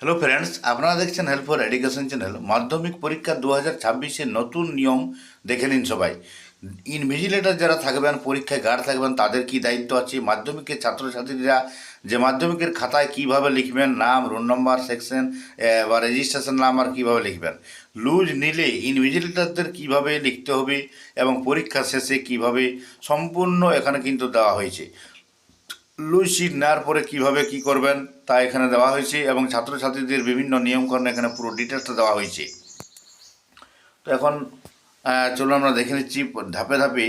Hello friends, আপনারা দেখছেন help for education channel. মাধ্যমিক পরীক্ষা 2026-এর নতুন নিয়ম দেখে নিন সবাই। ইনভিজিলেটর যারা থাকবেন, পরীক্ষায় গার্ড থাকবেন, তাদের কি দায়িত্ব আছে? মাধ্যমিকের ছাত্রছাত্রীরা যে মাধ্যমিকের খাতায় কিভাবে লিখবেন, নাম, রোল নম্বর, সেকশন বা রেজিস্ট্রেশন নাম্বার কিভাবে লিখবেন, লুজ নিলে ইনভিজিলেটরদের কিভাবে লিখতে হবে এবং পরীক্ষা শেষে কিভাবে, সম্পূর্ণ এখানে কিন্তু দেওয়া হয়েছে। লুজ শিট নেওয়ার পরে কীভাবে কী করবেন তা এখানে দেওয়া হয়েছে এবং ছাত্রছাত্রীদের বিভিন্ন নিয়মকানুন এখানে পুরো ডিটেলসটা দেওয়া হয়েছে। তো এখন চলুন আমরা দেখে নিচ্ছি ধাপে ধাপে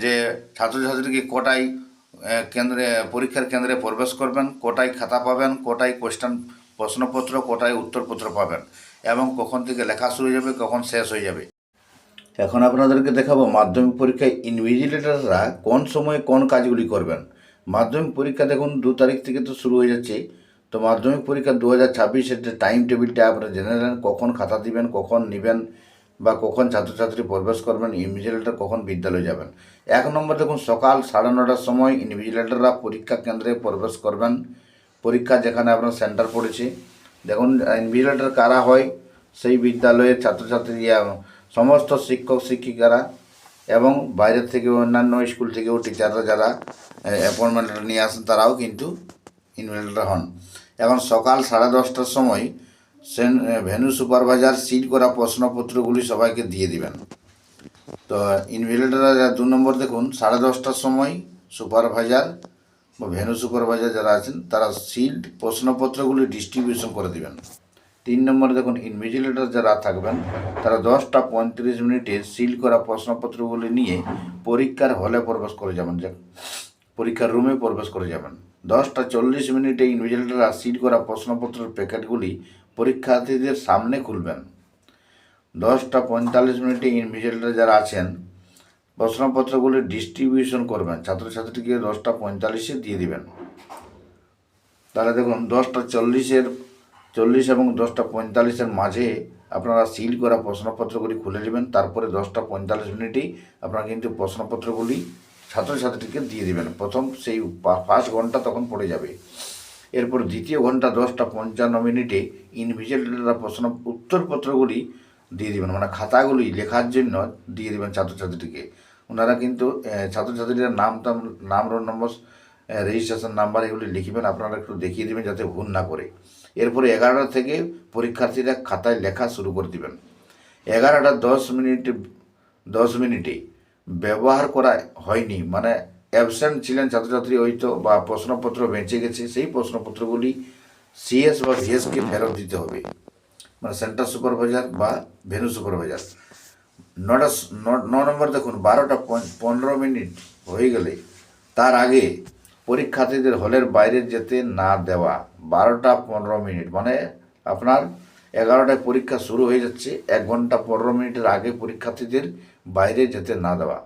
যে ছাত্রছাত্রীকে কোটায় কেন্দ্রে, পরীক্ষার কেন্দ্রে প্রবেশ করবেন, কোটায় খাতা পাবেন, কোটায় কোয়েশ্চেন প্রশ্নপত্র, কোটায় উত্তরপত্র পাবেন এবং কখন থেকে লেখা শুরু হয়ে যাবে, কখন শেষ হয়ে যাবে। এখন আপনাদেরকে দেখাবো মাধ্যমিক পরীক্ষায় ইনভিজিলেটররা কোন সময়ে কোন কাজগুলি করবেন। মাধ্যমিক পরীক্ষা দেখুন 2 তারিখ থেকে তো শুরু হয়ে যাচ্ছে। তো মাধ্যমিক পরীক্ষা 2026-এর যে টাইম টেবিলটা আপনারা জেনে নেন, কখন খাতা দিবেন, কখন নেবেন বা কখন ছাত্রছাত্রী প্রবেশ করবেন, ইনভিজিলেটর কখন বিদ্যালয়ে যাবেন। 1 নম্বর দেখুন, সকাল 9:30টার সময় ইনভিজিলেটররা পরীক্ষা কেন্দ্রে প্রবেশ করবেন। পরীক্ষা যেখানে আপনার সেন্টার পড়েছে, দেখুন ইনভিজিলেটর কারা হয়, সেই বিদ্যালয়ের ছাত্রছাত্রী, সমস্ত শিক্ষক শিক্ষিকারা এবং বাইরের থেকে অন্যান্য স্কুল থেকেও টিচাররা যারা অ্যাপয়েন্টমেন্ট নিয়ে আসেন তারাও কিন্তু ইনভিজিলেটর হন। এবং সকাল 10:30টার সময় ভেন্যু সুপারভাইজার সিল করা প্রশ্নপত্রগুলি সবাইকে দিয়ে দিবেন। তো ইনভিজিলেটররা 2 নম্বর দেখুন, 10:30টার সময় সুপারভাইজার বা ভেন্যু সুপারভাইজার যারা আছেন তারা সিল্ড প্রশ্নপত্রগুলি ডিস্ট্রিবিউশন করে দিবেন। 3 নম্বরে দেখুন, ইনভিজিলেটর যারা থাকবেন তারা 10টা 35 মিনিটে সিল করা প্রশ্নপত্রগুলি নিয়ে পরীক্ষার হলে প্রবেশ করে যাবেন, পরীক্ষার রুমে প্রবেশ করে যাবেন। 10টা 40 মিনিটে ইনভিজিলেটররা সিল করা প্রশ্নপত্রের প্যাকেটগুলি পরীক্ষার্থীদের সামনে খুলবেন। 10টা 45 মিনিটে ইনভিজিলেটর যারা আছেন প্রশ্নপত্রগুলি ডিস্ট্রিবিউশন করবেন, ছাত্রছাত্রীকে 10টা 45-এ দিয়ে দিবেন। তাহলে দেখুন 10টা 40 এবং 10টা 45-এর মাঝে আপনারা সিল করা প্রশ্নপত্রগুলি খুলে নেবেন। তারপরে 10টা 45 মিনিটেই আপনারা কিন্তু প্রশ্নপত্রগুলি ছাত্রছাত্রীকে দিয়ে দেবেন। প্রথম সেই ফার্স্ট ঘন্টা তখন পড়ে যাবে। এরপর দ্বিতীয় ঘন্টা 10টা 55 মিনিটে ইনভিজিলেটররা উত্তরপত্রগুলি দিয়ে দেবেন, মানে খাতাগুলি লেখার জন্য দিয়ে দেবেন ছাত্রছাত্রীকে। ওনারা কিন্তু ছাত্রছাত্রীরা নাম রোল নম্বর, রেজিস্ট্রেশন নাম্বার এগুলি লিখবেন, আপনারা একটু দেখিয়ে দেবেন যাতে ভুল না করে। এরপরে 11টা থেকে পরীক্ষার্থীরা খাতায় লেখা শুরু করে দেবেন। 11টা 10 মিনিটে ব্যবহার করা হয়নি, মানে অ্যাবসেন্ট ছিলেন ছাত্রছাত্রী হয়তো বা প্রশ্নপত্র বেঁচে গেছে, সেই প্রশ্নপত্রগুলি সিএস বা ভিএসকে ফেরত দিতে হবে, মানে সেন্টার সুপারভাইজার বা ভেন্যু সুপারভাইজার। 9 নম্বর দেখুন, 12টা 15 মিনিট হয়ে গেলে তার আগে পরীক্ষার্থীদের হলের বাইরে যেতে না দেওয়া। 12টা 15 মিনিট মানে আপনার 11টায় পরীক্ষা শুরু হয়ে যাচ্ছে, 1 ঘন্টা 15 মিনিটের আগে পরীক্ষার্থীদের বাইরে যেতে না দেওয়া।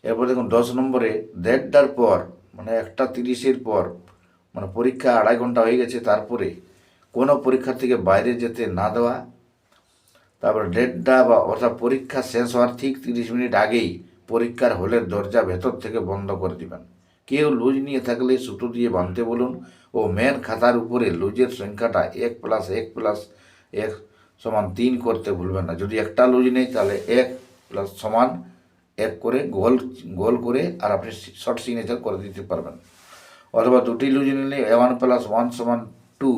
এরপর দেখুন 10 নম্বরে 1:30টার পর, মানে 1টা 30-এর পর, মানে পরীক্ষা 2.5 ঘন্টা হয়ে গেছে, তারপরে কোনো পরীক্ষার্থীকে বাইরে যেতে না দেওয়া। তারপর 1:30টা বা অর্থাৎ পরীক্ষা শেষ হওয়ার ঠিক 30 মিনিট আগেই পরীক্ষার হলের দরজা ভেতর থেকে বন্ধ করে দিবেন। কেউ লুজ নিয়ে থাকলে সুতো দিয়ে বাঁধতে বলুন ও মেন খাতার উপরে লুজের সংখ্যাটা 1+1+1=3 করতে ভুলবেন না। যদি একটা লুজ নেই তাহলে 1+1 করে গোল করে আর আপনি শর্ট সিগনেচার করে দিতে পারবেন। অথবা দুটি লুজ নিলে 1+1=2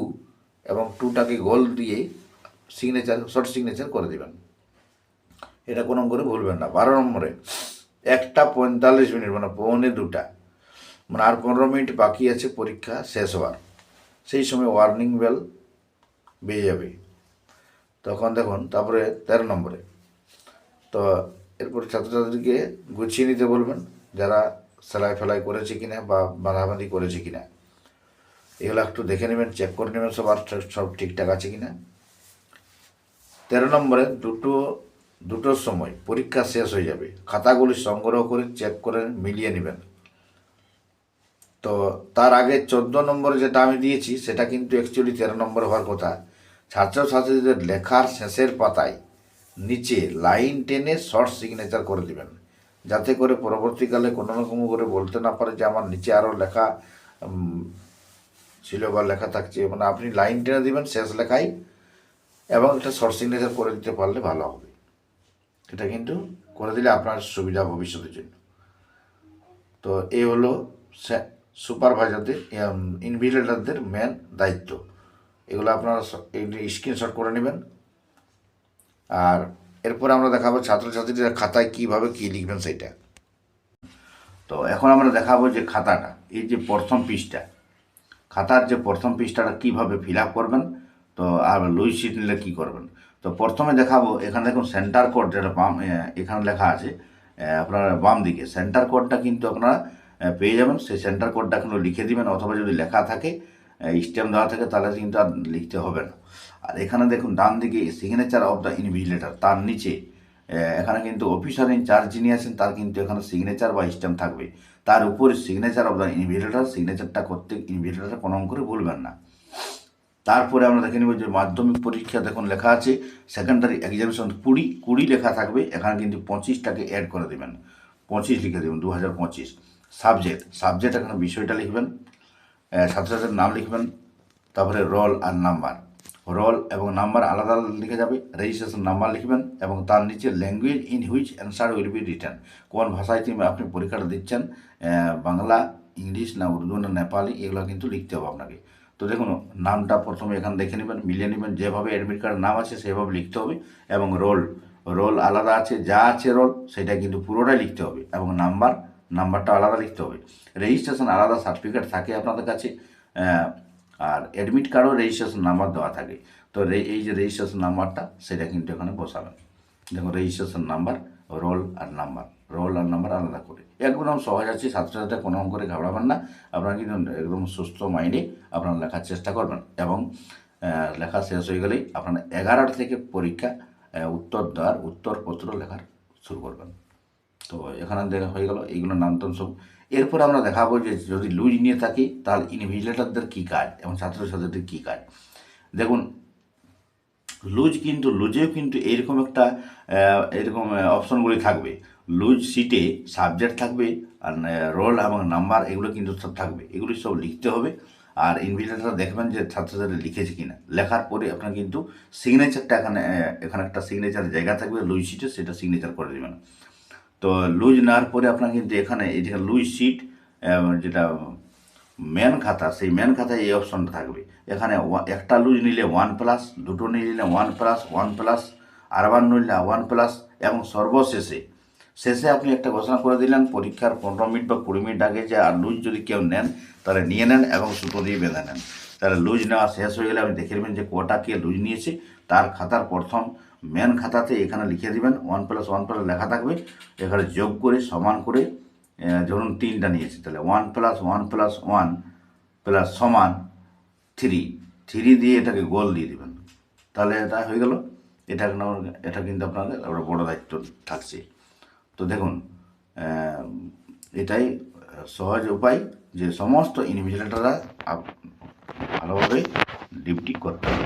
এবং 2টাকে গোল দিয়ে শর্ট সিগনেচার করে দেবেন। এটা কোনো করে ভুলবেন না। 12 নম্বরে 1টা 45 মিনিট মানে 1:45, মানে আর 15 মিনিট বাকি আছে পরীক্ষা শেষ হওয়ার। সেই সময় ওয়ার্নিং বেল বেজে যাবে। তখন দেখুন তারপরে 13 নম্বরে, তো এরপর ছাত্রছাত্রীকে গুছিয়ে নিতে বলবেন, যারা সেলাই ফেলাই করেছে কিনা বা বাঁধাবাঁধি করেছে কিনা এগুলো একটু দেখে নেবেন, চেক করে নেবেন সব ঠিকঠাক আছে কিনা। 13 নম্বরে দুটোর সময় পরীক্ষা শেষ হয়ে যাবে, খাতাগুলি সংগ্রহ করে চেক করে মিলিয়ে নেবেন। তো তার আগে 14 নম্বরে যেটা আমি দিয়েছি সেটা কিন্তু অ্যাকচুয়ালি 13 নম্বর হওয়ার কথা। ছাত্রছাত্রীদের লেখার শেষের পাতায় নিচে লাইন টেনে শর্ট সিগনেচার করে দিবেন, যাতে করে পরবর্তীকালে কোনো রকম করে বলতে না পারে যে আমার নিচে আরও লেখা ছিল বা লেখা থাকছে, মানে আপনি লাইন টেনে দিবেন শেষ লেখায় এবং একটা শর্ট সিগনেচার করে দিতে পারলে ভালো হবে। এটা কিন্তু করে দিলে আপনার সুবিধা ভবিষ্যতের জন্য। তো এই হলো সুপারভাইজারদের ইনভিজিলেটরদের মেন দায়িত্ব। এগুলো আপনারা স্ক্রিনশট করে নেবেন। আর এরপরে আমরা দেখাবো ছাত্রছাত্রীরা খাতায় কীভাবে কী লিখবেন সেটা। তো এখন আমরা দেখাবো যে খাতাটা, এই যে প্রথম পৃষ্ঠা, খাতার যে প্রথম পৃষ্ঠাটা কীভাবে ফিল আপ করবেন, তো আর লুইস শিট নিলে কী করবেন। তো প্রথমে দেখাবো, এখানে দেখুন সেন্টার কোড যেটা বাম এখানে লেখা আছে আপনার বাম দিকে, সেন্টার কোডটা কিন্তু আপনারা পেয়ে যাবেন। সেই সেন্টার কোডটা এখন লিখে দিবেন, অথবা যদি লেখা থাকে স্ট্যাম্প দেওয়া থাকে তাহলে কিন্তু আর লিখতে হবে না। আর এখানে দেখুন ডান দিকে সিগনেচার অফ দ্য ইনভিজিলেটর, তার নিচে এখানে কিন্তু অফিসার ইন চার্জ যিনি আছেন তার কিন্তু এখানে সিগনেচার বা স্ট্যাম্প থাকবে। তার উপরে সিগনেচার অফ দ্য ইনভিজিলেটর, সিগনেচারটা করতে ইনভিজিলেটর কোনো করে ভুলবেন না। তারপরে আমরা দেখে নেব যে মাধ্যমিক পরীক্ষা দেখুন লেখা আছে সেকেন্ডারি এক্সামিনেশন 20 লেখা থাকবে, এখানে কিন্তু 25টাকে অ্যাড করে দেবেন, 25 লিখে দেবেন 2025। সাবজেক্ট এখানে বিষয়টা লিখবেন, ছাত্রছাত্রীর নাম লিখবেন, তারপরে রোল আর নাম্বার, রোল এবং নাম্বার আলাদা লিখে যাবে, রেজিস্ট্রেশন নাম্বার লিখবেন এবং তার নিচে language in which answer will be return, কোন ভাষায় আপনি পরীক্ষাটা দিচ্ছেন, বাংলা, ইংলিশ না উর্দু না নেপালি, এগুলো কিন্তু লিখতে হবে আপনাকে। তো দেখুন নামটা প্রথমে এখানে দেখে নেবেন, মিলিয়ে নেবেন, যেভাবে অ্যাডমিট কার্ডের নাম আছে সেভাবে লিখতে হবে এবং রোল আলাদা আছে, যা আছে রোল সেটা কিন্তু পুরোটাই লিখতে হবে এবং নাম্বারটা আলাদা লিখতে হবে। রেজিস্ট্রেশন আলাদা সার্টিফিকেট থাকে আপনাদের কাছে, আর অ্যাডমিট কার্ডও রেজিস্ট্রেশন নাম্বার দেওয়া থাকে। তো এই যে রেজিস্ট্রেশন নাম্বারটা সেটা কিন্তু এখানে বসাবেন। দেখুন রেজিস্ট্রেশন নাম্বার, রোল আর নাম্বার আলাদা করে, একদম সহজ আছে, ছাত্রছাত্রীরা কোনো করে ঘাবড়াবেন না। আপনারা কিন্তু একদম সুস্থ মাইন্ডে আপনারা লেখার চেষ্টা করবেন এবং লেখা শেষ হয়ে গেলেই আপনারা 11টা থেকে পরীক্ষা উত্তরপত্র লেখার শুরু করবেন। তো এখানে দেখা হয়ে গেল এইগুলো নামতন সব। এরপর আমরা দেখাবো যে যদি লুজ নিয়ে থাকি তাহলে ইনভিজিলেটরদের কী কাজ এবং ছাত্রছাত্রীদের কী কাজ। দেখুন লুজেও কিন্তু এইরকম একটা এরকম অপশনগুলি থাকবে। লুজ সিটে সাবজেক্ট থাকবে আর রোল এবং নাম্বার এগুলো কিন্তু সব থাকবে, এগুলি সব লিখতে হবে। আর ইনভিজিলেটর দেখবেন যে ছাত্রছাত্রী লিখেছে কিনা, লেখার পরে আপনার কিন্তু সিগনেচারটা এখানে একটা সিগনেচার জায়গা থাকবে লুজ সিটে, সেটা সিগনেচার করে দেবেন। তো লুজ নেওয়ার পরে আপনার কিন্তু এখানে এই যে লুজ সিট যেটা মেন খাতা, সেই মেন খাতায় এই অপশনটা থাকবে। এখানে একটা লুজ নিলে 1+, দুটো নিলে 1+, আরবার নিলে 1+, এবং শেষে আপনি একটা ঘোষণা করে দিলেন পরীক্ষার 15 মিনিট বা 20 মিনিট আগে যে আর লুজ যদি কেউ নেন তাহলে নিয়ে নেন এবং সুতো দিয়ে বেঁধে নেন। তাহলে লুজ নেওয়া শেষ হয়ে গেলে আপনি দেখে নেবেন যে কটা কে লুজ নিয়েছে, তার খাতার প্রথম মেন খাতাতে এখানে লিখে দিবেন 1+1+ লেখা থাকবে, এখানে যোগ করে সমান করে ধরুন 3টা নিয়েছে তাহলে 1+1+1 সমান 3 দিয়ে এটাকে গোল দিয়ে দেবেন, তাহলে এটা হয়ে গেল। এটা কিন্তু আপনাদের একটা বড় দায়িত্ব থাকছে। তো দেখুন এটাই সহজ উপায় যে সমস্ত ইনভিজিলেটররা ভালোভাবে ডিউটি করতে হবে,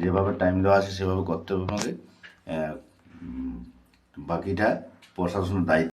যেভাবে টাইম দেওয়া আছে সেভাবে করতে হবে আপনাকে। বাকিটা প্রশাসনের দায়িত্ব।